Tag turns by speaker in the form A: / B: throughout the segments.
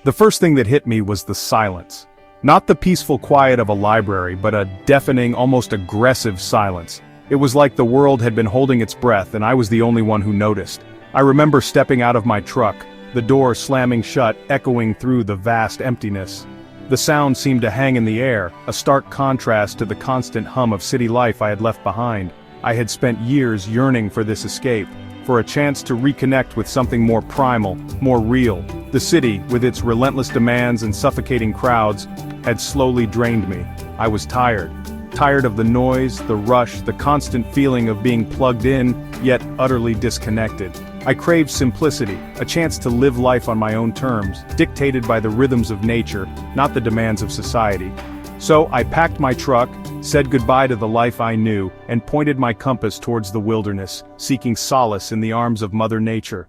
A: The first thing that hit me was the silence. Not the peaceful quiet of a library, but a deafening, almost aggressive silence. It was like the world had been holding its breath and I was the only one who noticed. I remember stepping out of my truck, the door slamming shut, echoing through the vast emptiness. The sound seemed to hang in the air, a stark contrast to the constant hum of city life I had left behind. I had spent years yearning for this escape, for a chance to reconnect with something more primal, more real. The city, with its relentless demands and suffocating crowds, had slowly drained me. I was tired. Tired of the noise, the rush, the constant feeling of being plugged in, yet utterly disconnected. I craved simplicity, a chance to live life on my own terms, dictated by the rhythms of nature, not the demands of society. So I packed my truck, said goodbye to the life I knew, and pointed my compass towards the wilderness, seeking solace in the arms of Mother Nature.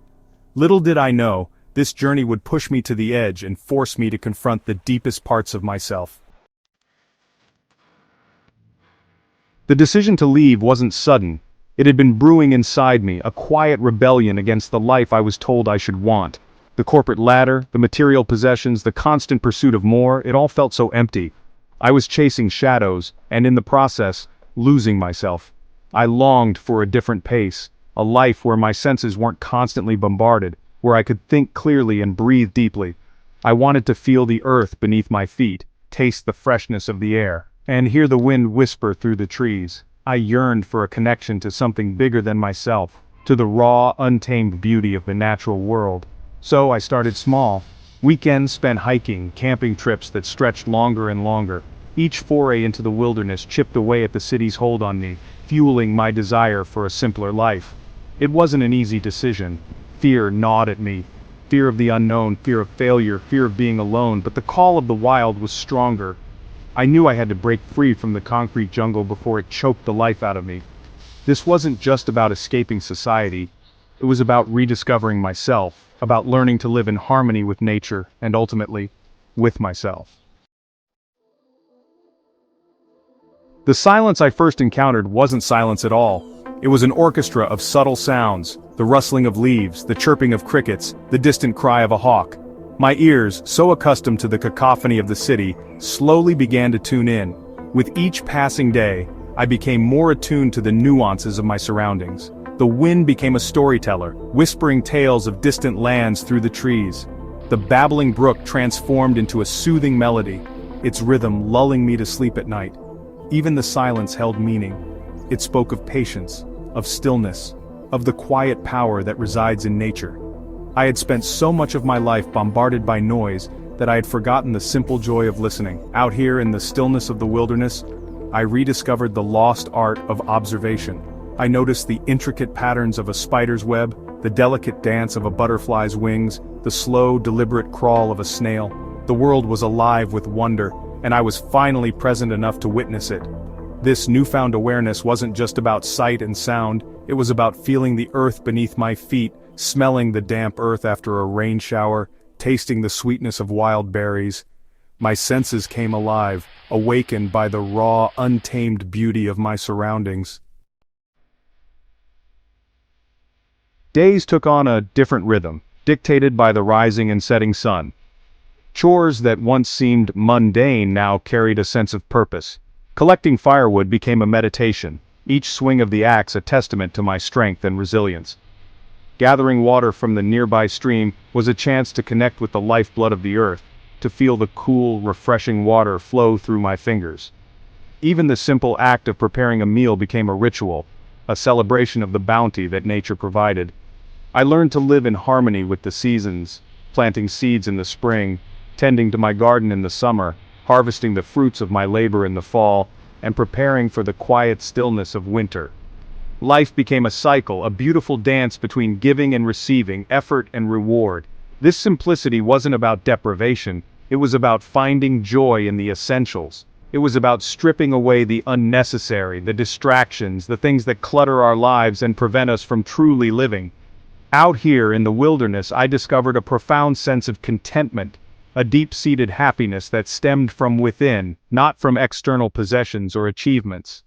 A: Little did I know, this journey would push me to the edge and force me to confront the deepest parts of myself. The decision to leave wasn't sudden. It had been brewing inside me, a quiet rebellion against the life I was told I should want. The corporate ladder, the material possessions, the constant pursuit of more, it all felt so empty. I was chasing shadows, and in the process, losing myself. I longed for a different pace, a life where my senses weren't constantly bombarded, where I could think clearly and breathe deeply. I wanted to feel the earth beneath my feet, taste the freshness of the air, and hear the wind whisper through the trees. I yearned for a connection to something bigger than myself, to the raw, untamed beauty of the natural world. So I started small. Weekends spent hiking, camping trips that stretched longer and longer. Each foray into the wilderness chipped away at the city's hold on me, fueling my desire for a simpler life. It wasn't an easy decision. Fear gnawed at me. Fear of the unknown, fear of failure, fear of being alone, but the call of the wild was stronger. I knew I had to break free from the concrete jungle before it choked the life out of me. This wasn't just about escaping society. It was about rediscovering myself, about learning to live in harmony with nature, and ultimately, with myself. The silence I first encountered wasn't silence at all. It was an orchestra of subtle sounds, the rustling of leaves, the chirping of crickets, the distant cry of a hawk. My ears, so accustomed to the cacophony of the city, slowly began to tune in. With each passing day, I became more attuned to the nuances of my surroundings. The wind became a storyteller, whispering tales of distant lands through the trees. The babbling brook transformed into a soothing melody, its rhythm lulling me to sleep at night. Even the silence held meaning. It spoke of patience, of stillness, of the quiet power that resides in nature. I had spent so much of my life bombarded by noise that I had forgotten the simple joy of listening. Out here in the stillness of the wilderness, I rediscovered the lost art of observation. I noticed the intricate patterns of a spider's web, the delicate dance of a butterfly's wings, the slow, deliberate crawl of a snail. The world was alive with wonder, and I was finally present enough to witness it. This newfound awareness wasn't just about sight and sound, it was about feeling the earth beneath my feet, smelling the damp earth after a rain shower, tasting the sweetness of wild berries. My senses came alive, awakened by the raw, untamed beauty of my surroundings. Days took on a different rhythm, dictated by the rising and setting sun. Chores that once seemed mundane now carried a sense of purpose. Collecting firewood became a meditation, each swing of the axe a testament to my strength and resilience. Gathering water from the nearby stream was a chance to connect with the lifeblood of the earth, to feel the cool, refreshing water flow through my fingers. Even the simple act of preparing a meal became a ritual, a celebration of the bounty that nature provided. I learned to live in harmony with the seasons, planting seeds in the spring, tending to my garden in the summer, harvesting the fruits of my labor in the fall, and preparing for the quiet stillness of winter. Life became a cycle, a beautiful dance between giving and receiving, effort and reward. This simplicity wasn't about deprivation, it was about finding joy in the essentials. It was about stripping away the unnecessary, the distractions, the things that clutter our lives and prevent us from truly living. Out here in the wilderness, I discovered a profound sense of contentment, a deep-seated happiness that stemmed from within, not from external possessions or achievements.